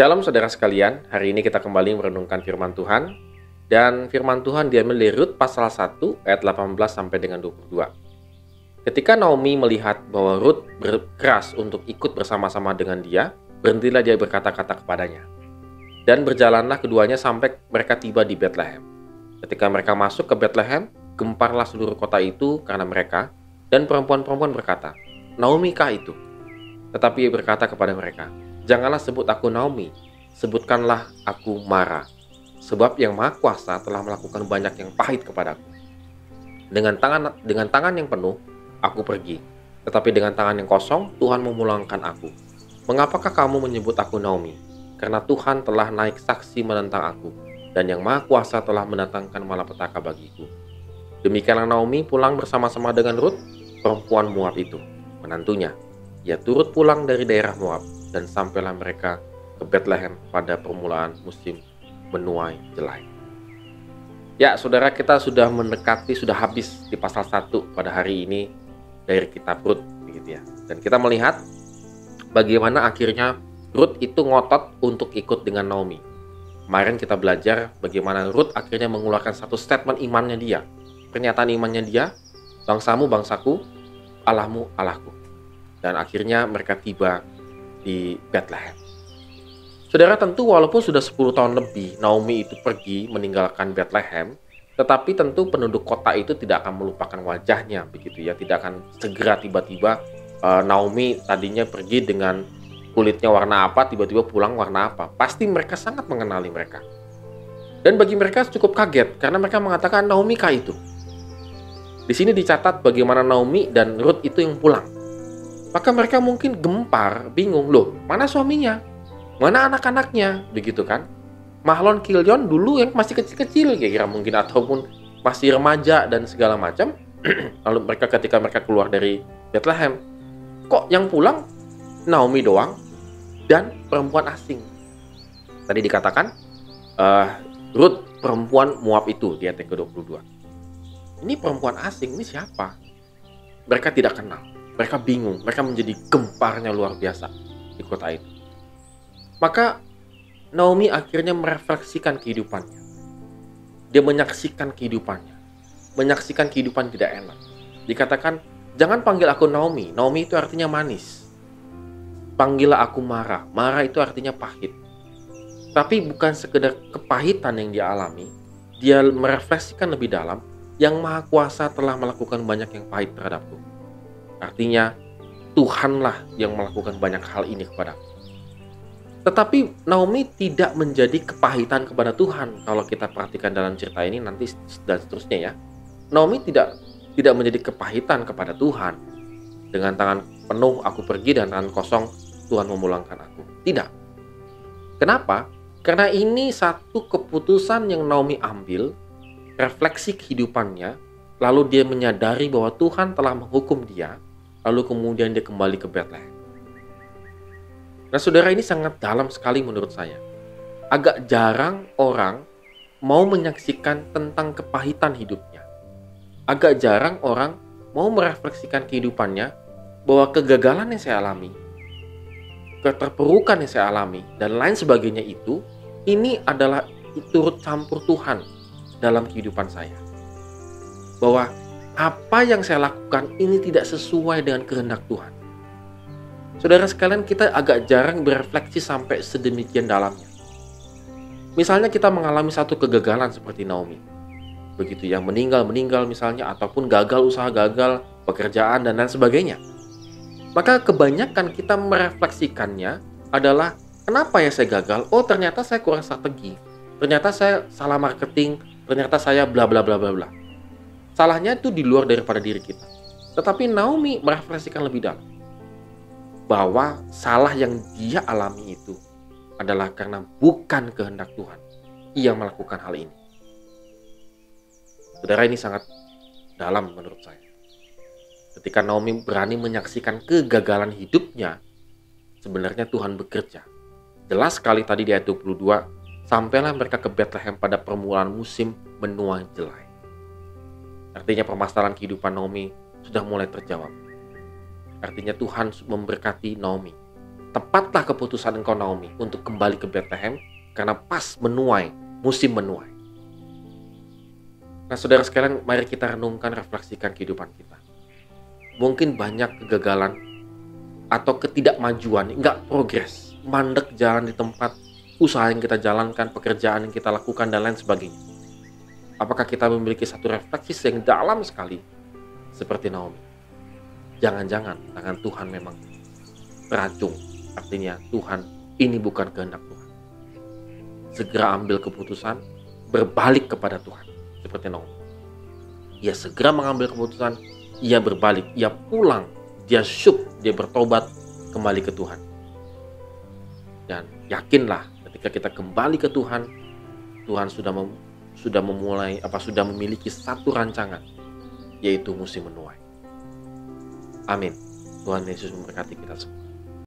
Shalom saudara sekalian, hari ini kita kembali merenungkan firman Tuhan. Dan firman Tuhan diambil dari Rut pasal 1 ayat 18 sampai dengan 22. Ketika Naomi melihat bahwa Rut berkeras untuk ikut bersama-sama dengan dia, berhentilah dia berkata-kata kepadanya. Dan berjalanlah keduanya sampai mereka tiba di Betlehem. Ketika mereka masuk ke Betlehem, gemparlah seluruh kota itu karena mereka, dan perempuan-perempuan berkata, "Naomi kah itu?" Tetapi ia berkata kepada mereka, "Janganlah sebut aku Naomi, sebutkanlah aku Mara. Sebab yang Maha Kuasa telah melakukan banyak yang pahit kepadaku. Dengan tangan yang penuh, aku pergi. Tetapi dengan tangan yang kosong, Tuhan memulangkan aku. Mengapakah kamu menyebut aku Naomi? Karena Tuhan telah naik saksi menentang aku, dan yang Maha Kuasa telah mendatangkan malapetaka bagiku." Demikianlah Naomi pulang bersama-sama dengan Rut, perempuan Moab itu, menantunya. Ia turut pulang dari daerah Moab, dan sampailah mereka ke Betlehem pada permulaan musim menuai jelai. Ya, saudara, kita sudah mendekati, sudah habis di pasal 1 pada hari ini dari kitab Rut, begitu ya. Dan kita melihat bagaimana akhirnya Rut itu ngotot untuk ikut dengan Naomi. Kemarin kita belajar bagaimana Rut akhirnya mengeluarkan satu statement imannya dia. Pernyataan imannya dia, "Bangsamu bangsaku, Allahmu Allahku." Dan akhirnya mereka tiba di Betlehem. Saudara, tentu walaupun sudah 10 tahun lebih Naomi itu pergi meninggalkan Betlehem, tetapi tentu penduduk kota itu tidak akan melupakan wajahnya, begitu ya. Tidak akan segera tiba-tiba Naomi tadinya pergi dengan kulitnya warna apa, tiba-tiba pulang warna apa. Pasti mereka sangat mengenali mereka. Dan bagi mereka cukup kaget karena mereka mengatakan, "Naomi kah itu?" Di sini dicatat bagaimana Naomi dan Rut itu yang pulang. Maka mereka mungkin gempar, bingung, loh, mana suaminya? Mana anak-anaknya? Begitu kan? Mahlon Kilyon dulu yang masih kecil-kecil kira-kira mungkin, ataupun masih remaja dan segala macam. Lalu ketika mereka keluar dari Bethlehem, kok yang pulang Naomi doang dan perempuan asing. Tadi dikatakan Rut perempuan Moab itu di ayat ke-22. Ini perempuan asing, ini siapa? Mereka tidak kenal. Mereka bingung, mereka menjadi gemparnya luar biasa di kota itu. Maka Naomi akhirnya merefleksikan kehidupannya. Dia menyaksikan kehidupannya. Menyaksikan kehidupan tidak enak. Dikatakan, "Jangan panggil aku Naomi." Naomi itu artinya manis. "Panggillah aku Mara." Mara itu artinya pahit. Tapi bukan sekedar kepahitan yang dia alami. Dia merefleksikan lebih dalam, yang Maha Kuasa telah melakukan banyak yang pahit terhadapku. Artinya, Tuhanlah yang melakukan banyak hal ini kepadaku. Tetapi Naomi tidak menjadi kepahitan kepada Tuhan. Kalau kita perhatikan dalam cerita ini nanti dan seterusnya ya. Naomi tidak menjadi kepahitan kepada Tuhan. Dengan tangan penuh aku pergi dan tangan kosong Tuhan memulangkan aku. Tidak. Kenapa? Karena ini satu keputusan yang Naomi ambil, refleksi kehidupannya, lalu dia menyadari bahwa Tuhan telah menghukum dia, lalu kemudian dia kembali ke Betlehem. Nah, saudara, ini sangat dalam sekali menurut saya. Agak jarang orang mau menyaksikan tentang kepahitan hidupnya. Agak jarang orang mau merefleksikan kehidupannya bahwa kegagalan yang saya alami, keterpurukan yang saya alami, dan lain sebagainya itu, ini adalah turut campur Tuhan dalam kehidupan saya. Bahwa apa yang saya lakukan ini tidak sesuai dengan kehendak Tuhan. Saudara sekalian, kita agak jarang berefleksi sampai sedemikian dalamnya. Misalnya kita mengalami satu kegagalan seperti Naomi. Begitu ya, meninggal misalnya, ataupun usaha gagal, pekerjaan dan lain sebagainya. Maka kebanyakan kita merefleksikannya adalah, kenapa ya saya gagal? Oh, ternyata saya kurang strategi. Ternyata saya salah marketing, ternyata saya bla bla bla bla bla. Salahnya itu di luar daripada diri kita. Tetapi Naomi merefleksikan lebih dalam bahwa salah yang dia alami itu adalah karena bukan kehendak Tuhan. Ia melakukan hal ini. Saudara, ini sangat dalam menurut saya. Ketika Naomi berani menyaksikan kegagalan hidupnya, sebenarnya Tuhan bekerja. Jelas sekali tadi di ayat 22, sampailah mereka ke Betlehem pada permulaan musim menuai jelai. Artinya permasalahan kehidupan Naomi sudah mulai terjawab. Artinya Tuhan memberkati Naomi. Tepatlah keputusan engkau Naomi untuk kembali ke Bethlehem karena pas menuai, musim menuai. Nah saudara sekalian, mari kita renungkan, refleksikan kehidupan kita. Mungkin banyak kegagalan atau ketidakmajuan, nggak progres, mandek jalan di tempat, usaha yang kita jalankan, pekerjaan yang kita lakukan, dan lain sebagainya. Apakah kita memiliki satu refleksi yang dalam sekali seperti Naomi? Jangan-jangan tangan Tuhan memang teracung, artinya Tuhan, ini bukan kehendak Tuhan. Segera ambil keputusan, berbalik kepada Tuhan, seperti Naomi. Ia segera mengambil keputusan, ia berbalik, ia pulang, dia syuk, dia bertobat kembali ke Tuhan. Dan yakinlah ketika kita kembali ke Tuhan, Tuhan sudah memiliki satu rancangan, yaitu musim menuai. Amin. Tuhan Yesus memberkati kita semua.